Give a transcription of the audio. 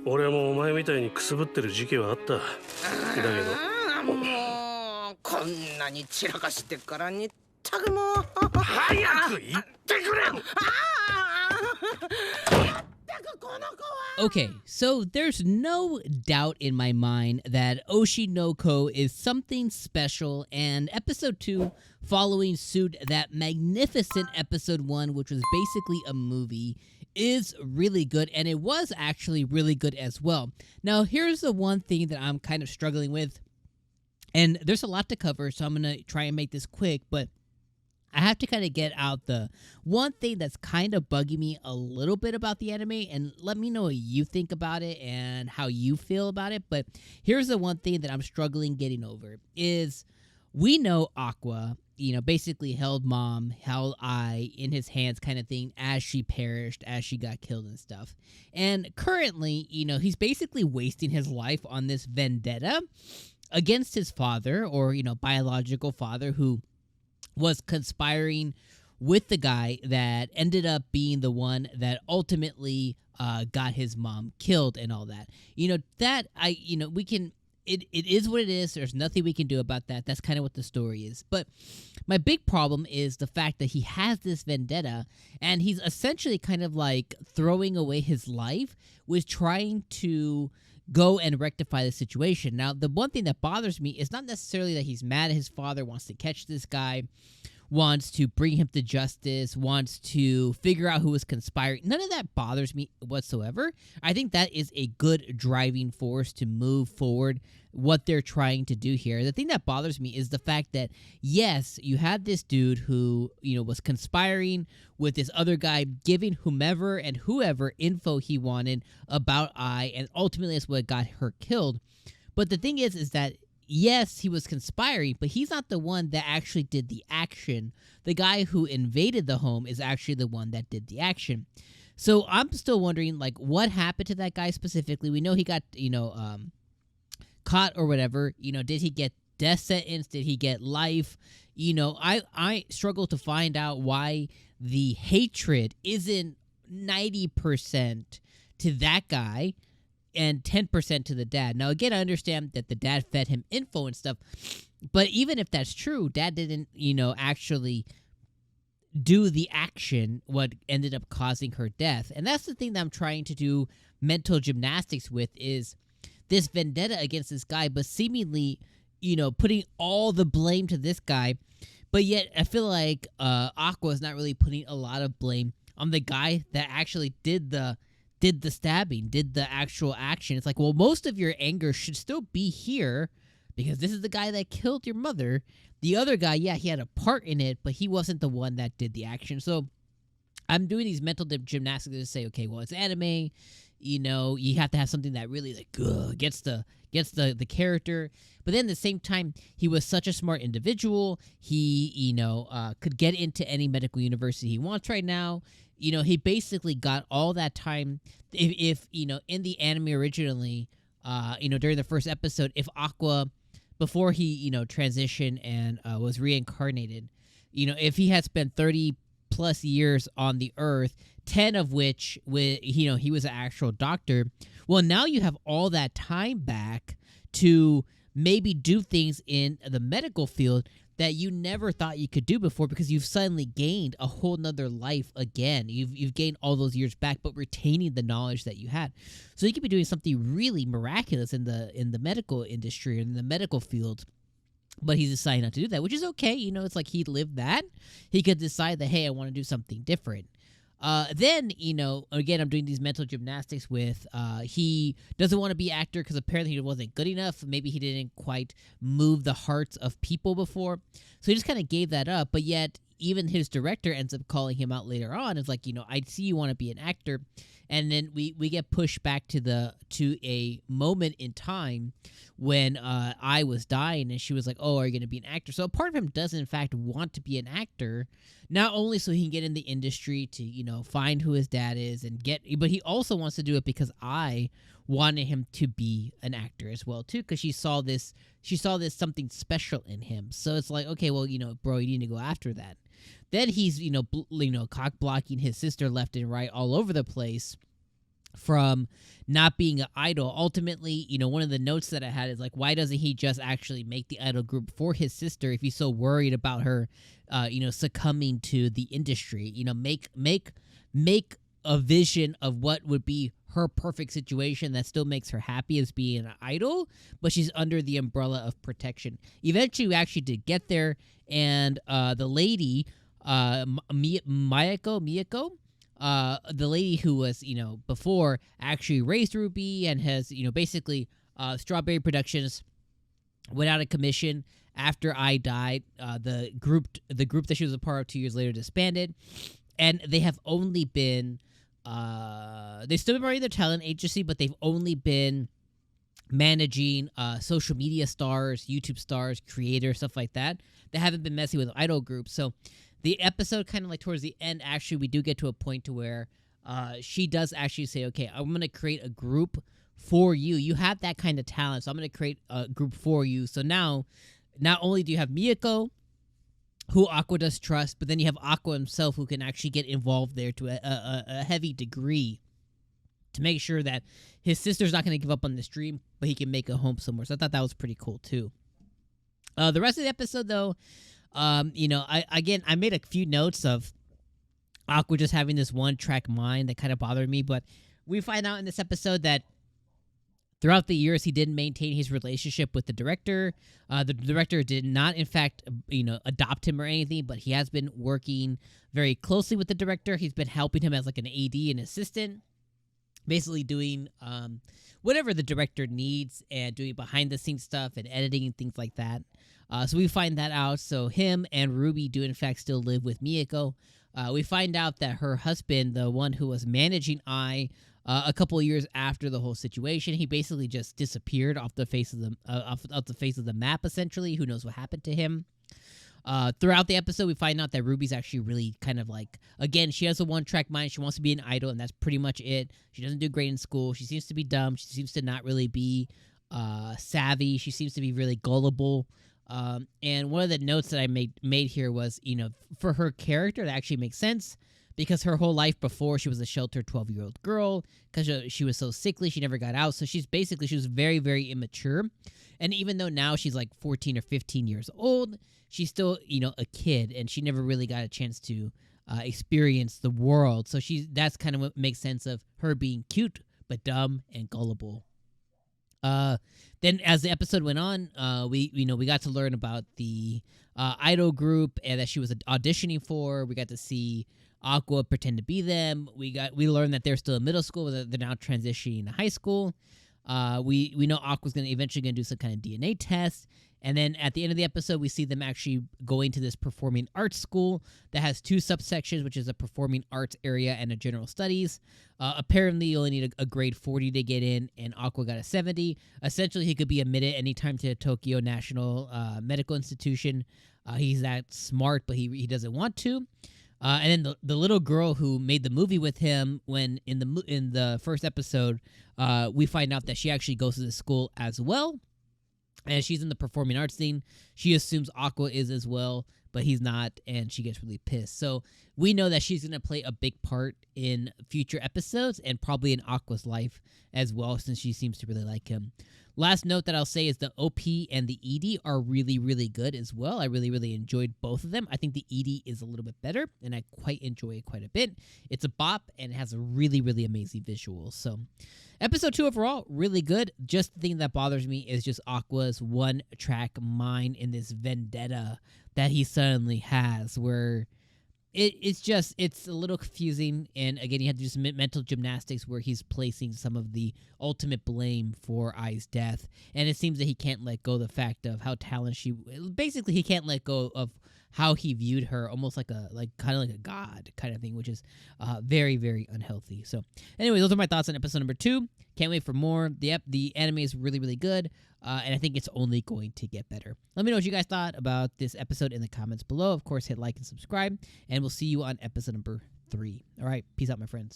俺もお前みたいにくすぶってる時期はあった。だけどもうこんなに散らかしてからにったくもう早く言ってくれ。Okay, so there's no doubt in my mind that Oshi no Ko is something special, and episode 2, following suit that magnificent episode 1, which was basically a movie, is really good, and it was actually really good as well. Now, here's the one thing that I'm kind of struggling with, and there's a lot to cover, so I'm going to try and make this quick, but I have to kind of get out the one thing that's kind of bugging me a little bit about the anime, and let me know what you think about it and how you feel about it. But here's the one thing that I'm struggling getting over is we know Aqua, basically held mom, held Ai in his hands kind of thing as she perished, as she got killed and stuff. And currently, he's basically wasting his life on this vendetta against his father or, biological father who was conspiring with the guy that ended up being the one that ultimately got his mom killed and all that. We can, it is what it is. There's nothing we can do about that. That's kind of what the story is. But my big problem is the fact that he has this vendetta and he's essentially kind of like throwing away his life with trying to go and rectify the situation. Now, the one thing that bothers me is not necessarily that he's mad at his father, wants to catch this guy, wants to bring him to justice, wants to figure out who was conspiring. None of that bothers me whatsoever. I think that is a good driving force to move forward what they're trying to do here. The thing that bothers me is the fact that, yes, you had this dude who, was conspiring with this other guy, giving whomever and whoever info he wanted about Ai, and ultimately that's what got her killed. But the thing is that, yes, he was conspiring, but he's not the one that actually did the action. The guy who invaded the home is actually the one that did the action. So I'm still wondering, what happened to that guy specifically? We know he got, caught or whatever. Did he get death sentence? Did he get life? I struggle to find out why the hatred isn't 90% to that guy and 10% to the dad. Now, again, I understand that the dad fed him info and stuff, but even if that's true, dad didn't, actually do the action what ended up causing her death. And that's the thing that I'm trying to do mental gymnastics with is this vendetta against this guy, but seemingly, putting all the blame to this guy. But yet, I feel like Aqua is not really putting a lot of blame on the guy that actually did the stabbing, did the actual action. It's like, well, most of your anger should still be here because this is the guy that killed your mother. The other guy, yeah, he had a part in it, but he wasn't the one that did the action. So I'm doing these mental gymnastics to say, okay, well, it's anime. You have to have something that really gets the character. But then at the same time, he was such a smart individual. He, could get into any medical university he wants right now. He basically got all that time. If in the anime originally, during the first episode, if Aqua, before he, transitioned and was reincarnated, if he had spent 30 plus years on the earth, 10 of which he was an actual doctor, well, now you have all that time back to maybe do things in the medical field that you never thought you could do before because you've suddenly gained a whole nother life again. You've gained all those years back, but retaining the knowledge that you had. So you could be doing something really miraculous in the medical industry, in the medical field. But he's deciding not to do that, which is okay. It's like he lived that. He could decide that, hey, I want to do something different. Then, again, I'm doing these mental gymnastics with, he doesn't want to be actor because apparently he wasn't good enough. Maybe he didn't quite move the hearts of people before. So he just kind of gave that up. But yet, even his director ends up calling him out later on. It's like, I see you want to be an actor. And then we get pushed back to a moment in time when I was dying, and she was like, "Oh, are you going to be an actor?" So a part of him does in fact want to be an actor, not only so he can get in the industry to find who his dad is and but he also wants to do it because I wanted him to be an actor as well too, because she saw this something special in him. So it's like, okay, well, bro, you need to go after that. Then he's cock blocking his sister left and right all over the place. from not being an idol. Ultimately, one of the notes that I had is like, why doesn't he just actually make the idol group for his sister if he's so worried about her, succumbing to the industry? Make a vision of what would be her perfect situation that still makes her happy as being an idol, but she's under the umbrella of protection. Eventually, we actually did get there, and the lady, Miyako, the lady who was, before actually raised Ruby and has, basically, Strawberry Productions went out of commission after I died. The group that she was a part of 2 years later disbanded, and they have only been, they still been running their talent agency, but they've only been managing social media stars, YouTube stars, creators, stuff like that. They haven't been messing with idol groups. So the episode kind of like towards the end, actually, we do get to a point to where she does actually say, okay, I'm going to create a group for you. You have that kind of talent, so I'm going to create a group for you. So now, not only do you have Miyako, who Aqua does trust, but then you have Aqua himself, who can actually get involved there to a heavy degree to make sure that his sister's not going to give up on this dream, but he can make a home somewhere. So I thought that was pretty cool, too. The rest of the episode, though, I made a few notes of Aqua just having this one-track mind that kind of bothered me, but we find out in this episode that throughout the years, he didn't maintain his relationship with the director. The director did not, in fact, adopt him or anything, but he has been working very closely with the director. He's been helping him as like an AD and assistant, basically doing whatever the director needs and doing behind-the-scenes stuff and editing and things like that. So we find that out. So him and Ruby do, in fact, still live with Miyako. We find out that her husband, the one who was managing a couple of years after the whole situation, he basically just disappeared off the face of the map. Essentially, who knows what happened to him? Throughout the episode, we find out that Ruby's actually really kind of like, again, she has a one-track mind. She wants to be an idol, and that's pretty much it. She doesn't do great in school. She seems to be dumb. She seems to not really be savvy. She seems to be really gullible. And one of the notes that I made here was, for her character, that actually makes sense. Because her whole life before, she was a sheltered 12-year-old girl. Because she was so sickly, she never got out. So she was very, very immature. And even though now she's like 14 or 15 years old, she's still, a kid. And she never really got a chance to experience the world. So that's kind of what makes sense of her being cute, but dumb and gullible. Then as the episode went on, we got to learn about the idol group and that she was auditioning for. We got to see Aqua pretend to be them. We learned that they're still in middle school, that they're now transitioning to high school. We know Aqua's eventually gonna do some kind of DNA test, and then at the end of the episode, we see them actually going to this performing arts school that has two subsections, which is a performing arts area and a general studies. Apparently, you only need a grade 40 to get in, and Aqua got a 70. Essentially, he could be admitted anytime to Tokyo National Medical Institution. He's that smart, but he doesn't want to. And then the little girl who made the movie with him, when in the first episode, we find out that she actually goes to the school as well, and she's in the performing arts scene. She assumes Aqua is as well, but he's not, and she gets really pissed. So we know that she's going to play a big part in future episodes and probably in Aqua's life as well, since she seems to really like him. Last note that I'll say is the OP and the ED are really, really good as well. I really, really enjoyed both of them. I think the ED is a little bit better, and I quite enjoy it quite a bit. It's a bop, and it has a really, really amazing visual. So episode 2 overall, really good. Just the thing that bothers me is just Aqua's one-track mind in this vendetta that he suddenly has, where it's a little confusing, and again, you have to do some mental gymnastics where he's placing some of the ultimate blame for Ai's death, and it seems that he can't let go of the fact of how talented basically he can't let go of how he viewed her, almost like a god kind of thing, which is very, very unhealthy. So anyway, those are my thoughts on episode number 2. Can't wait for more. The anime is really, really good, and I think it's only going to get better. Let me know what you guys thought about this episode in the comments below. Of course, hit like and subscribe, and we'll see you on episode number 3. All right, peace out, my friends.